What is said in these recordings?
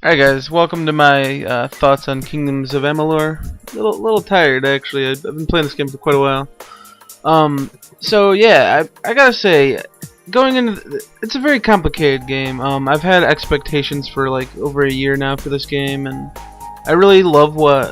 Alright guys, welcome to my thoughts on Kingdoms of Amalur. Little tired actually. I've been playing this game for quite a while. So yeah, I gotta say, going into it's a very complicated game. I've had expectations for like over a year now for this game, and I really love I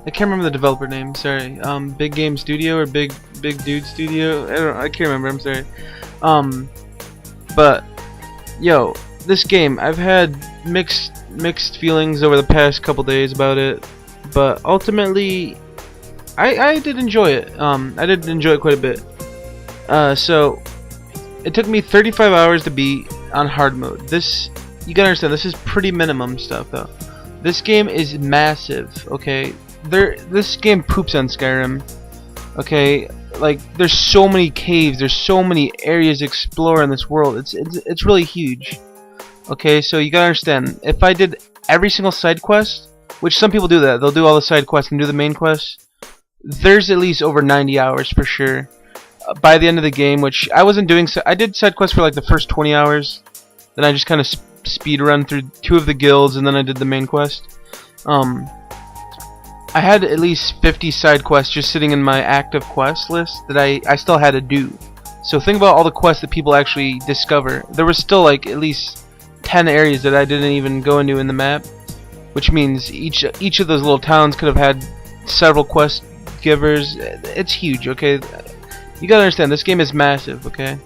can't remember the developer name. Sorry, Big Game Studio or Big Dude Studio. I can't remember. I'm sorry. But yo, this game, I've had mixed feelings over the past couple days about it, but ultimately I did enjoy it. I did enjoy it quite a bit. So it took me 35 hours to beat on hard mode. You gotta understand, this is pretty minimum stuff though. This game is massive, okay? This game poops on Skyrim, okay? Like, there's so many caves, there's so many areas to explore in this world. It's really huge. Okay, so you gotta understand, if I did every single side quest, which some people do that, they'll do all the side quests and do the main quest, there's at least over 90 hours for sure. By the end of the game, which I wasn't doing, I did side quests for like the first 20 hours, then I just kind of speed run through 2 of the guilds, and then I did the main quest. I had at least 50 side quests just sitting in my active quest list that I still had to do. So think about all the quests that people actually discover. There was still like at least 10 areas that I didn't even go into in the map, which means each of those little towns could have had several quest givers. It's huge, okay? You gotta understand, this game is massive, okay?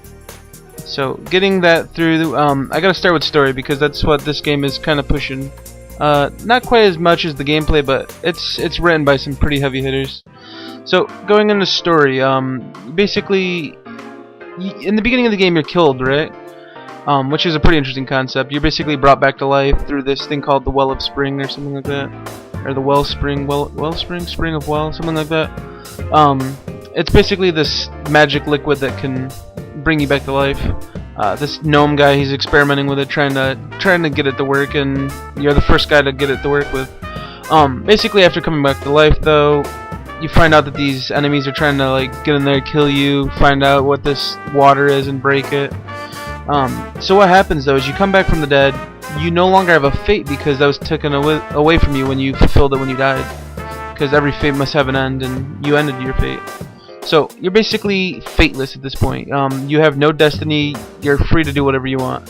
So getting that through, I gotta start with story because that's what this game is kind of pushing. Not quite as much as the gameplay, but it's written by some pretty heavy hitters. So going into story, basically, in the beginning of the game you're killed, right? Which is a pretty interesting concept. You're basically brought back to life through this thing called the Well of Spring or something like that, or the Wellspring, Spring of Well, something like that. It's basically this magic liquid that can bring you back to life. This gnome guy, he's experimenting with it, trying to get it to work, and you're the first guy to get it to work with. Basically, after coming back to life, though, you find out that these enemies are trying to like get in there, kill you, find out what this water is, and break it. So what happens though is you come back from the dead, you no longer have a fate because that was taken away from you when you fulfilled it when you died. Because every fate must have an end, and you ended your fate. So you're basically fateless at this point. You have no destiny, you're free to do whatever you want.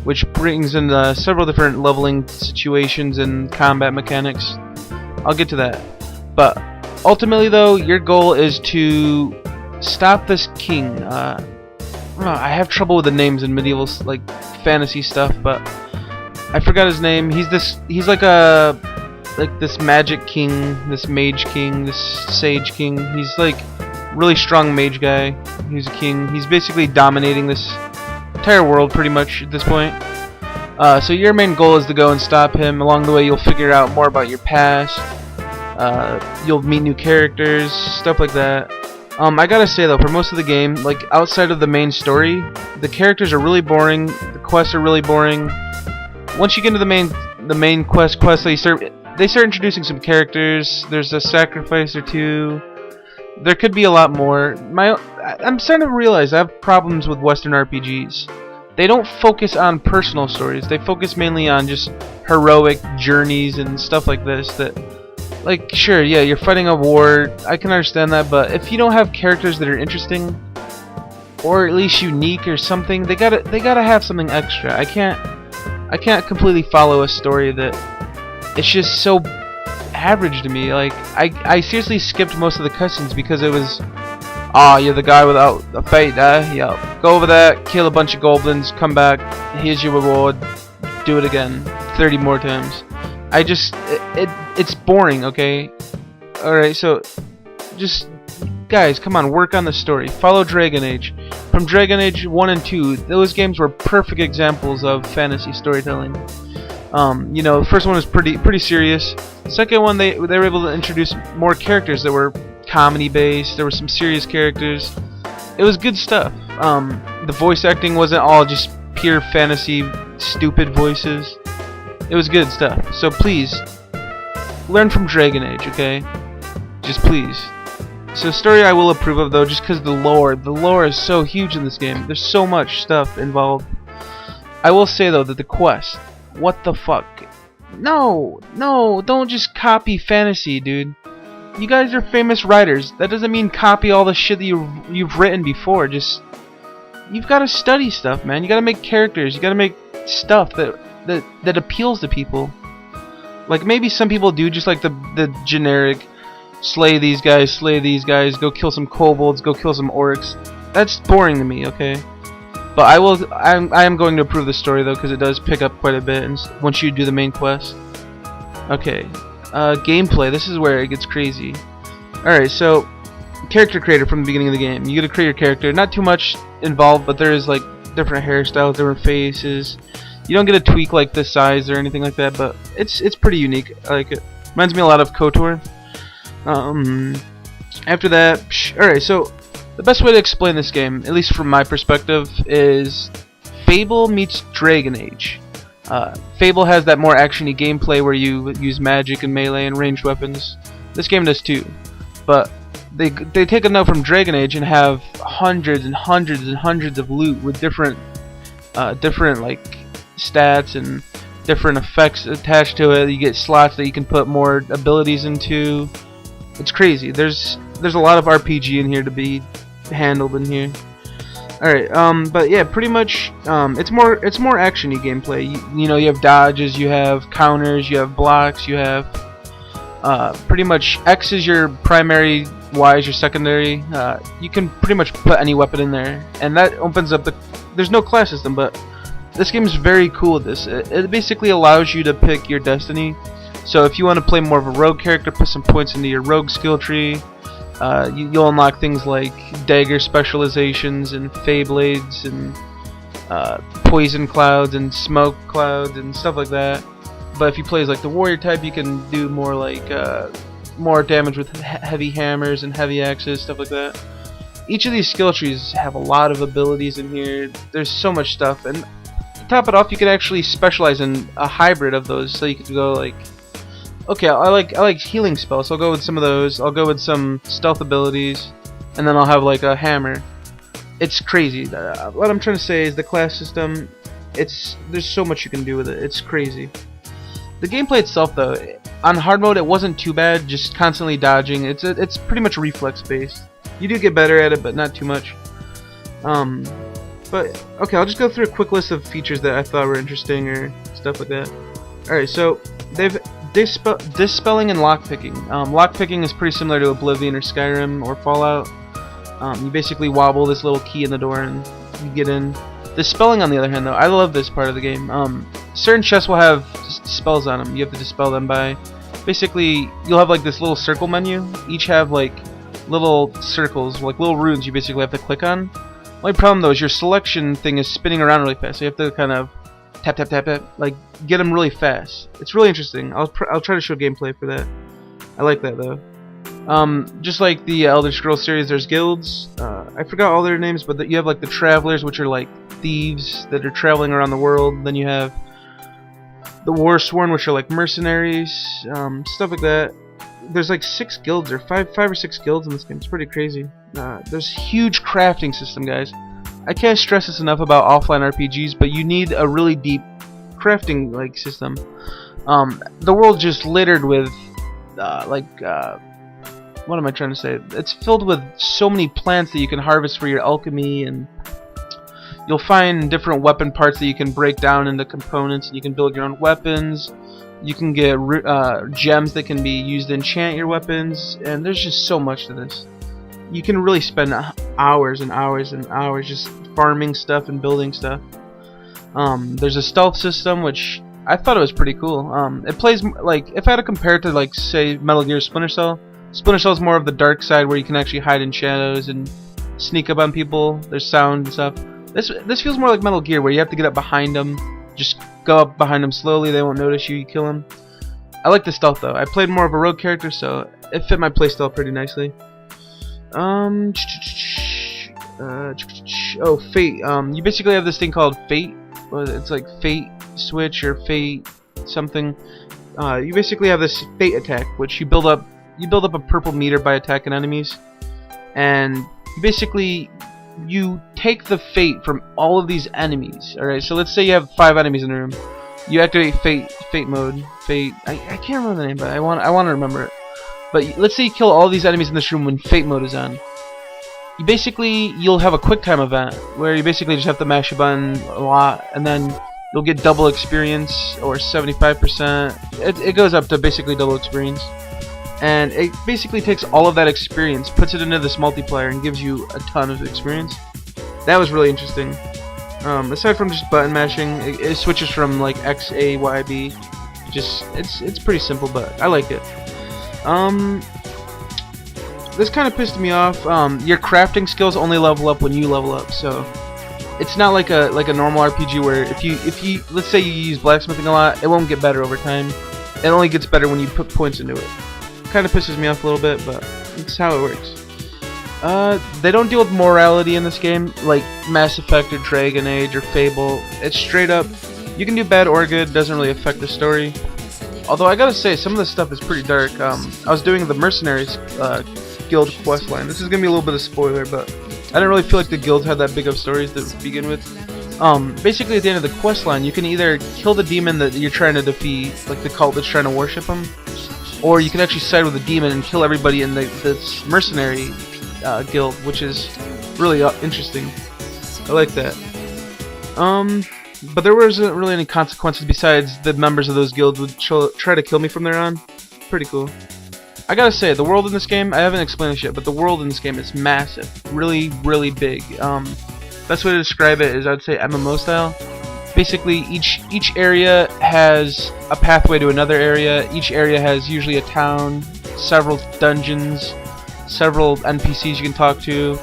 Which brings in several different leveling situations and combat mechanics. I'll get to that. But ultimately though, your goal is to stop this king. I have trouble with the names in medieval like fantasy stuff, but I forgot his name. He's like this magic king, this mage king, this sage king. He's like really strong mage guy. He's a king. He's basically dominating this entire world pretty much at this point. So your main goal is to go and stop him. Along the way you'll figure out more about your past. You'll meet new characters, stuff like that. I gotta say though, for most of the game, like outside of the main story, the characters are really boring. The quests are really boring. Once you get into the main quest, they start introducing some characters. There's a sacrifice or two. There could be a lot more. I'm starting to realize I have problems with Western RPGs. They don't focus on personal stories. They focus mainly on just heroic journeys and stuff like this. That, like, sure, yeah, you're fighting a war. I can understand that, but if you don't have characters that are interesting, or at least unique or something, they gotta have something extra. I can't completely follow a story that it's just so average to me. Like, I seriously skipped most of the cutscenes because it was, you're the guy without a fate, yeah, go over there, kill a bunch of goblins, come back, here's your reward, do it again 30 more times. It's boring, okay? Alright, so just guys, come on, work on the story. Follow Dragon Age. From Dragon Age 1 and 2, those games were perfect examples of fantasy storytelling. You know, the first one was pretty serious. Second one, they were able to introduce more characters that were comedy based. There were some serious characters. It was good stuff. The voice acting wasn't all just pure fantasy, stupid voices. It was good stuff. So please, learn from Dragon Age, okay? Just please. So story I will approve of though, just because the lore is so huge in this game. There's so much stuff involved. I will say though that the quest, What the fuck? No, don't just copy fantasy, dude. You guys are famous writers. That doesn't mean copy all the shit that you've written before. Just you've got to study stuff, man. You got to make characters. You got to make stuff that appeals to people. Like maybe some people do just like the generic slay these guys, go kill some kobolds, go kill some orcs. That's boring to me, okay? But I am going to approve the story though, because it does pick up quite a bit and once you do the main quest. Okay. Gameplay. This is where it gets crazy. Alright, so character creator from the beginning of the game. You gotta create your character. Not too much involved, but there is like different hairstyles, different faces. You don't get to tweak like the size or anything like that, but it's pretty unique. I like it. Reminds me a lot of KOTOR. After that, alright, so the best way to explain this game, at least from my perspective, is Fable meets Dragon Age. Fable has that more actiony gameplay where you use magic and melee and ranged weapons. This game does too, but they take a note from Dragon Age and have hundreds and hundreds and hundreds of loot with different like stats and different effects attached to it. You get slots that you can put more abilities into. It's crazy. There's a lot of RPG in here to be handled in here. Alright, but yeah, pretty much it's more actiony gameplay. You know, you have dodges, you have counters, you have blocks, you have pretty much X is your primary, Y is your secondary. You can pretty much put any weapon in there, and that opens up there's no class system, but this game is very cool with this. It basically allows you to pick your destiny. So if you want to play more of a rogue character, put some points into your rogue skill tree. You'll unlock things like dagger specializations and fey blades and poison clouds and smoke clouds and stuff like that. But if you play as like the warrior type, you can do more like more damage with heavy hammers and heavy axes, stuff like that. Each of these skill trees have a lot of abilities in here. There's so much stuff, and to top it off, you can actually specialize in a hybrid of those. So you could go like, okay, I like healing spells, so I'll go with some of those. I'll go with some stealth abilities, and then I'll have like a hammer. It's crazy. What I'm trying to say is the class system. There's so much you can do with it. It's crazy. The gameplay itself, though, on hard mode, it wasn't too bad. Just constantly dodging. It's pretty much reflex based. You do get better at it, but not too much. But okay, I'll just go through a quick list of features that I thought were interesting or stuff like that. All right, so they've dispelling and lockpicking. Lockpicking is pretty similar to Oblivion or Skyrim or Fallout. You basically wobble this little key in the door and you get in. Dispelling, on the other hand, though, I love this part of the game. Certain chests will have spells on them. You have to dispel them by basically you'll have like this little circle menu. Each have like little circles, like little runes. You basically have to click on. Only problem though is your selection thing is spinning around really fast. So you have to kind of tap tap tap tap, like get them really fast. It's really interesting. I'll try to show gameplay for that. I like that though. Just like the Elder Scrolls series, there's guilds. I forgot all their names, but you have like the Travelers, which are like thieves that are traveling around the world. Then you have the Warsworn, which are like mercenaries, stuff like that. There's like 6 guilds or five or six guilds in this game. It's pretty crazy. There's huge crafting system, guys. I can't stress this enough about offline RPGs, but you need a really deep crafting like system. The world just littered with what am I trying to say? It's filled with so many plants that you can harvest for your alchemy, and you'll find different weapon parts that you can break down into components, and you can build your own weapons. You can get gems that can be used to enchant your weapons, and there's just so much to this. You can really spend hours and hours and hours just farming stuff and building stuff. There's a stealth system, which I thought it was pretty cool. It plays like, if I had to compare it to like say Metal Gear Splinter Cell. Splinter Cell is more of the dark side where you can actually hide in shadows and sneak up on people. There's sound and stuff. This feels more like Metal Gear, where you have to get up behind them. Just go up behind them slowly. They won't notice you. You kill them. I like the stealth though. I played more of a rogue character, so it fit my playstyle pretty nicely. Oh, Fate. You basically have this thing called Fate. It's like Fate Switch or Fate something. You basically have this Fate attack, which you build up a purple meter by attacking enemies, and you take the fate from all of these enemies. Alright, so let's say you have 5 enemies in a room. You activate fate mode. Fate. I can't remember the name, but I want to remember it. But let's say you kill all these enemies in this room when fate mode is on. You'll have a quick time event where you basically just have to mash a button a lot, and then you'll get double experience or 75%. It goes up to basically double experience, and it basically takes all of that experience, puts it into this multiplier, and gives you a ton of experience. That was really interesting. Aside from just button mashing, it switches from like X, A, Y, B. Just it's pretty simple, but I like it. This kind of pissed me off. Your crafting skills only level up when you level up, so it's not like a normal RPG where if you let's say you use blacksmithing a lot, it won't get better over time. It only gets better when you put points into it. Kind of pisses me off a little bit, but it's how it works. They don't deal with morality in this game like Mass Effect or Dragon Age or Fable. It's straight up, you can do bad or good, doesn't really affect the story. Although I gotta say, some of this stuff is pretty dark. I was doing the Mercenaries Guild questline. This is gonna be a little bit of spoiler, but I didn't really feel like the guild had that big of stories to begin with. Basically at the end of the questline, you can either kill the demon that you're trying to defeat, like the cult that's trying to worship him, or you can actually side with the demon and kill everybody in this mercenary guild, which is really interesting. I like that. But there wasn't really any consequences besides the members of those guilds would try to kill me from there on. Pretty cool. I gotta say, the world in this game, I haven't explained this yet, but the world in this game is massive. Really, really big. Best way to describe it is I'd say MMO style. Basically, each area has a pathway to another area. Each area has usually a town, several dungeons, several NPCs you can talk to,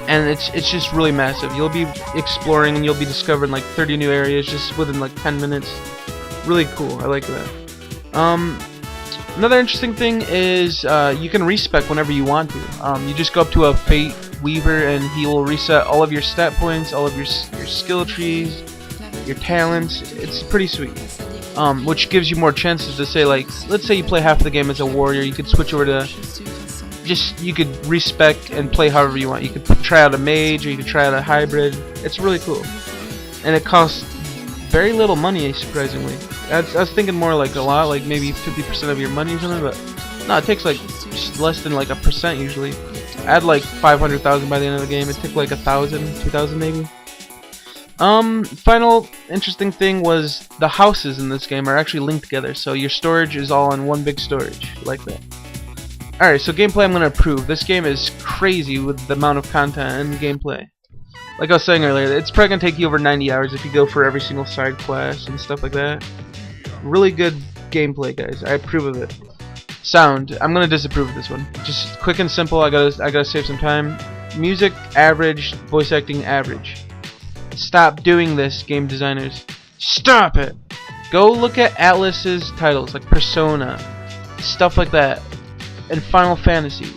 and it's just really massive. You'll be exploring and you'll be discovering like 30 new areas just within like 10 minutes. Really cool. I like that. Another interesting thing is you can respec whenever you want to. You just go up to a Fate Weaver and he will reset all of your stat points, all of your skill trees, your talents. It's pretty sweet. Which gives you more chances to say, like, let's say you play half of the game as a warrior, you could switch over to you could respec and play however you want. You could try out a mage or you could try out a hybrid. It's really cool. And it costs very little money, surprisingly. I was thinking more like a lot, like maybe 50% of your money or something, but no, it takes like just less than like 1% usually. I had like 500,000 by the end of the game. It took like 1,000, 2,000 maybe. Final interesting thing was the houses in this game are actually linked together, so your storage is all in one big storage, like that. Alright, so gameplay I'm gonna approve. This game is crazy with the amount of content and gameplay. Like I was saying earlier, it's probably gonna take you over 90 hours if you go for every single side quest and stuff like that. Really good gameplay, guys. I approve of it. Sound, I'm gonna disapprove of this one. Just quick and simple. I gotta save some time. Music, average. Voice acting, average. Stop doing this, game designers. Stop it! Go look at Atlus's titles, like Persona, stuff like that, and Final Fantasy.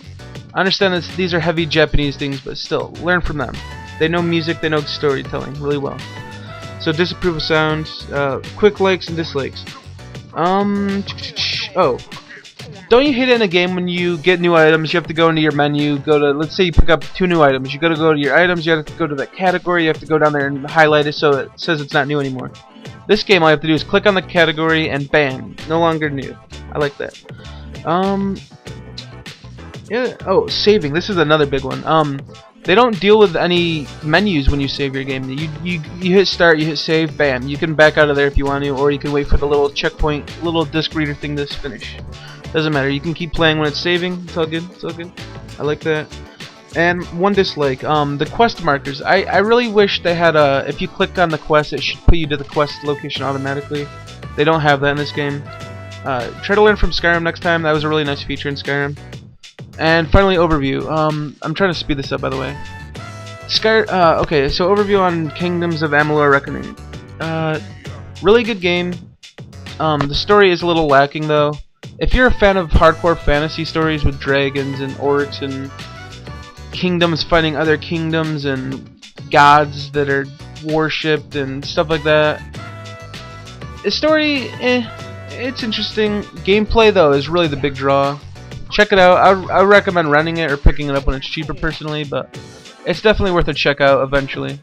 I understand that these are heavy Japanese things, but still, learn from them. They know music, they know storytelling really well. So disapprove of sound, quick likes and dislikes. Oh. Don't you hate it in a game when you get new items, you have to go into your menu, let's say you pick up 2 new items, you gotta go to your items, you have to go to that category, you have to go down there and highlight it so it says it's not new anymore. This game, all you have to do is click on the category and bam, no longer new. I like that. Yeah, oh, saving, this is another big one. They don't deal with any menus when you save your game. You hit start, you hit save, bam. You can back out of there if you want to, or you can wait for the little checkpoint, little disc reader thing to finish. Doesn't matter. You can keep playing when it's saving. It's all good. It's all good. I like that. And one dislike, the quest markers. I really wish they had if you click on the quest, it should put you to the quest location automatically. They don't have that in this game. Try to learn from Skyrim next time. That was a really nice feature in Skyrim. And finally, overview. I'm trying to speed this up, by the way. Okay, so overview on Kingdoms of Amalur Reckoning. Really good game. The story is a little lacking, though. If you're a fan of hardcore fantasy stories with dragons and orcs and kingdoms fighting other kingdoms and gods that are worshipped and stuff like that, the story, it's interesting. Gameplay, though, is really the big draw. Check it out. I would recommend renting it or picking it up when it's cheaper personally, but it's definitely worth a check out eventually.